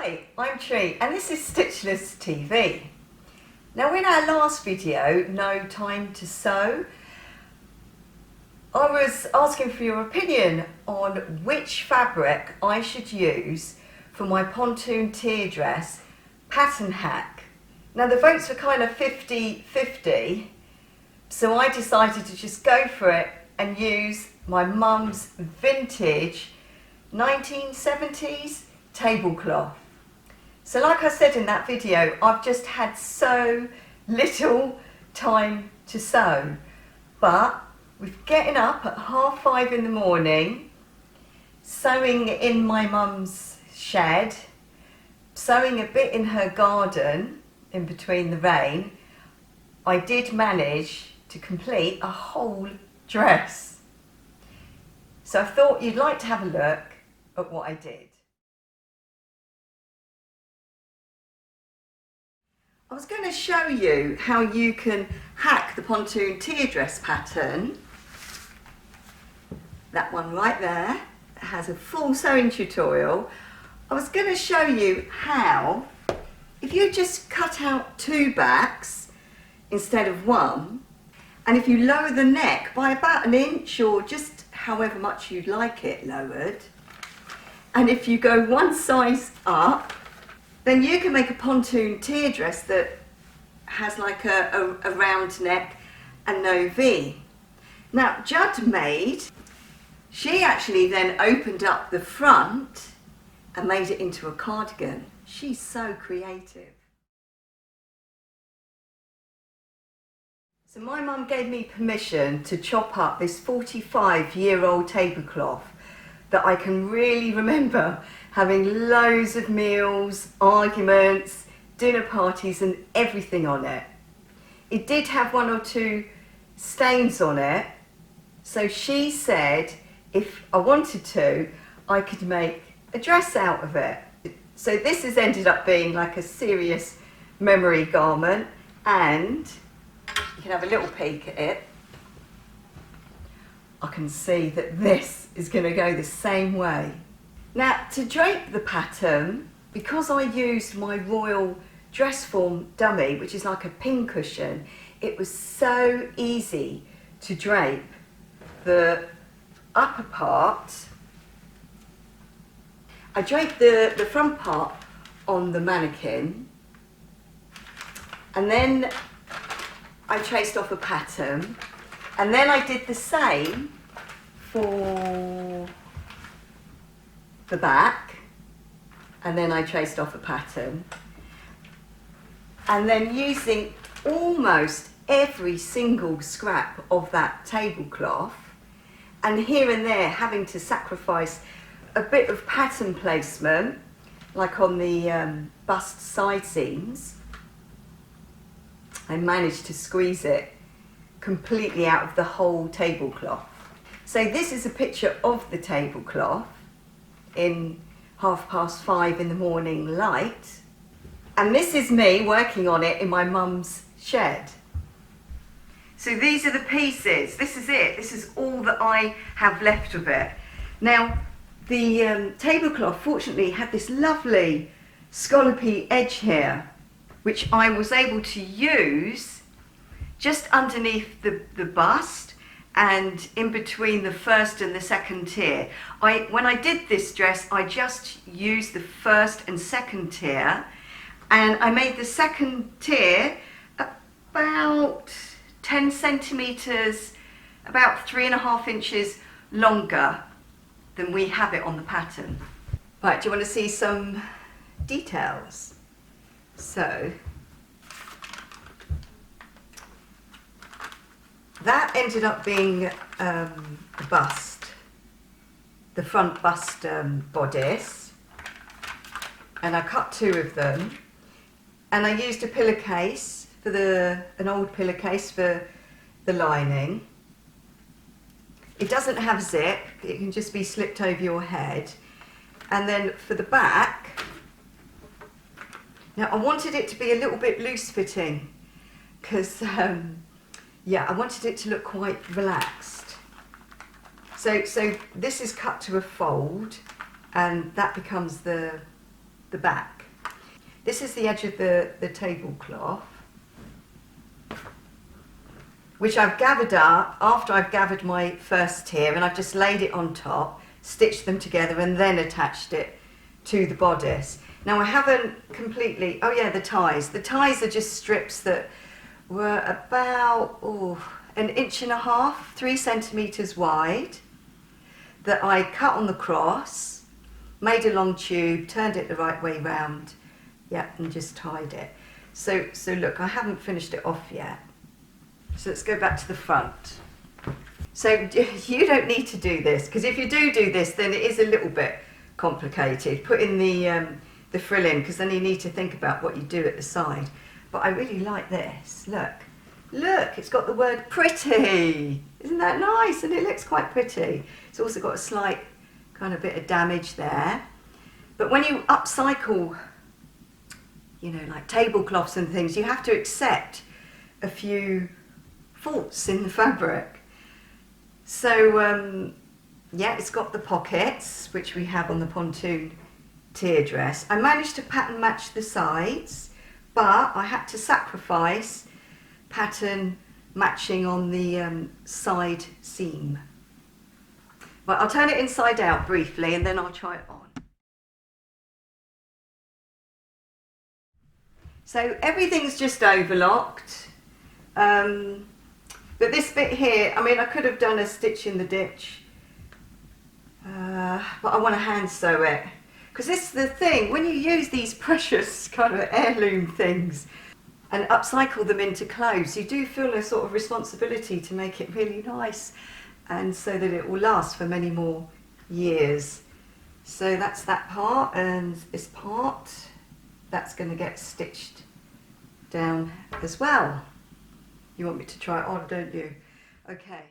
Hi, I'm Tree and this is Stitchless TV. Now in our last video, No Time to Sew, I was asking for your opinion on which fabric I should use for my Pontoon Tier Dress pattern hack. Now the votes were kind of 50-50, so I decided to just go for it and use my mum's vintage 1970s tablecloth. So like I said in that video, I've just had so little time to sew, but with getting up at 5:30 in the morning, sewing in my mum's shed, sewing a bit in her garden in between the rain, I did manage to complete a whole dress. So I thought you'd like to have a look at what I did. I was going to show you how you can hack the Pontoon Tier Dress pattern. That one right there has a full sewing tutorial. I was going to show you how, if you just cut out 2 backs instead of 1, and if you lower the neck by about 1 inch or just however much you'd like it lowered, and if you go 1 size up, then you can make a pontoon tier dress that has like a round neck and no V. Now Judd made, she actually then opened up the front and made it into a cardigan. She's so creative. So my mum gave me permission to chop up this 45-year-old tablecloth that I can really remember having loads of meals, arguments, dinner parties and everything on it. It did have 1 or 2 stains on it, so she said if I wanted to, I could make a dress out of it. So this has ended up being like a serious memory garment, and you can have a little peek at it. I can see that this is going to go the same way. Now to drape the pattern, because I used my Royal dress form dummy, which is like a pin cushion, it was so easy to drape the upper part. I draped the front part on the mannequin, and then I traced off a pattern, and then I did the same for the back, and then I traced off a pattern, and then using almost every single scrap of that tablecloth, and here and there having to sacrifice a bit of pattern placement, like on the bust side seams, I managed to squeeze it completely out of the whole tablecloth. So this is a picture of the tablecloth in 5:30 in the morning light, and this is me working on it in my mum's shed. So these are the pieces, this is it, this is all that I have left of it. Now the tablecloth fortunately had this lovely scallopy edge here, which I was able to use just underneath the bust and in between the first and the second tier. When I did this dress, I just used the first and second tier, and I made the second tier about 10 centimetres, about 3.5 inches longer than we have it on the pattern. Right, do you want to see some details? So that ended up being a bust, the front bust bodice, and I cut 2 of them, and I used a pillowcase for an old pillowcase for the lining. It doesn't have zip, it can just be slipped over your head. And then for the back, now I wanted it to be a little bit loose fitting because yeah, I wanted it to look quite relaxed. So this is cut to a fold, and that becomes the the back. This is the edge of the tablecloth, which I've gathered up after I've gathered my first tier, and I've just laid it on top, stitched them together and then attached it to the bodice. Now I haven't completely, oh yeah, the ties. The ties are just strips that were about 1.5 inches, 3 centimetres wide, that I cut on the cross, made a long tube, turned it the right way round, yeah, and just tied it. So look, I haven't finished it off yet. So let's go back to the front. So you don't need to do this, because if you do this, then it is a little bit complicated. Putting the frill in, because then you need to think about what you do at the side. But I really like this. Look, it's got the word pretty. Isn't that nice? And it looks quite pretty. It's also got a slight kind of bit of damage there. But when you upcycle, you know, like tablecloths and things, you have to accept a few faults in the fabric. So yeah, it's got the pockets, which we have on the Pontoon Tier Dress. I managed to pattern match the sides, but I had to sacrifice pattern matching on the side seam. Right, I'll turn it inside out briefly and then I'll try it on. So everything's just overlocked. But this bit here, I mean, I could have done a stitch in the ditch, but I want to hand sew it. Because this is the thing, when you use these precious kind of heirloom things and upcycle them into clothes, you do feel a sort of responsibility to make it really nice and so that it will last for many more years. So that's that part, and this part, that's going to get stitched down as well. You want me to try it on, don't you? Okay.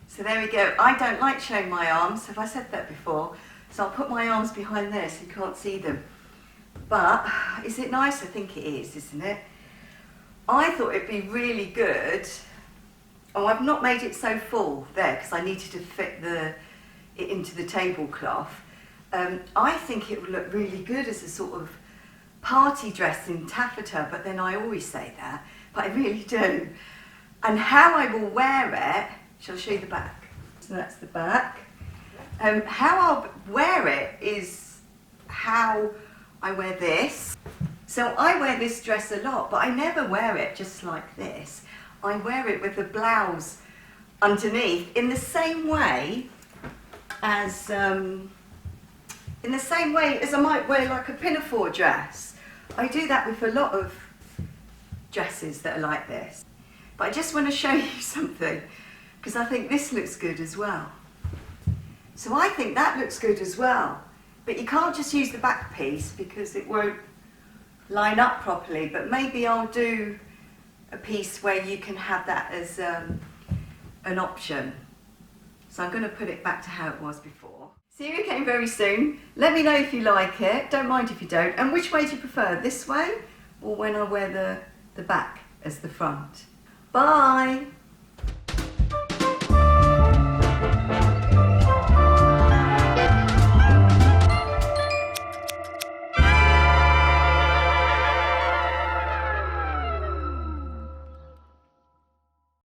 So there we go. I don't like showing my arms. Have I said that before? So I'll put my arms behind there so you can't see them. But is it nice? I think it is, isn't it? I thought it'd be really good. Oh, I've not made it so full there because I needed to fit it into the tablecloth. I think it would look really good as a sort of party dress in taffeta, but then I always say that, but I really do. And how I will wear it, shall I show you the back? So that's the back. How I'll wear it is how I wear this. So I wear this dress a lot, but I never wear it just like this. I wear it with the blouse underneath in the same way as I might wear like a pinafore dress. I do that with a lot of dresses that are like this. But I just want to show you something, because I think this looks good as well. So I think that looks good as well. But you can't just use the back piece because it won't line up properly. But maybe I'll do a piece where you can have that as an option. So I'm going to put it back to how it was before. See you again very soon. Let me know if you like it. Don't mind if you don't. And which way do you prefer? This way or when I wear the back as the front? Bye!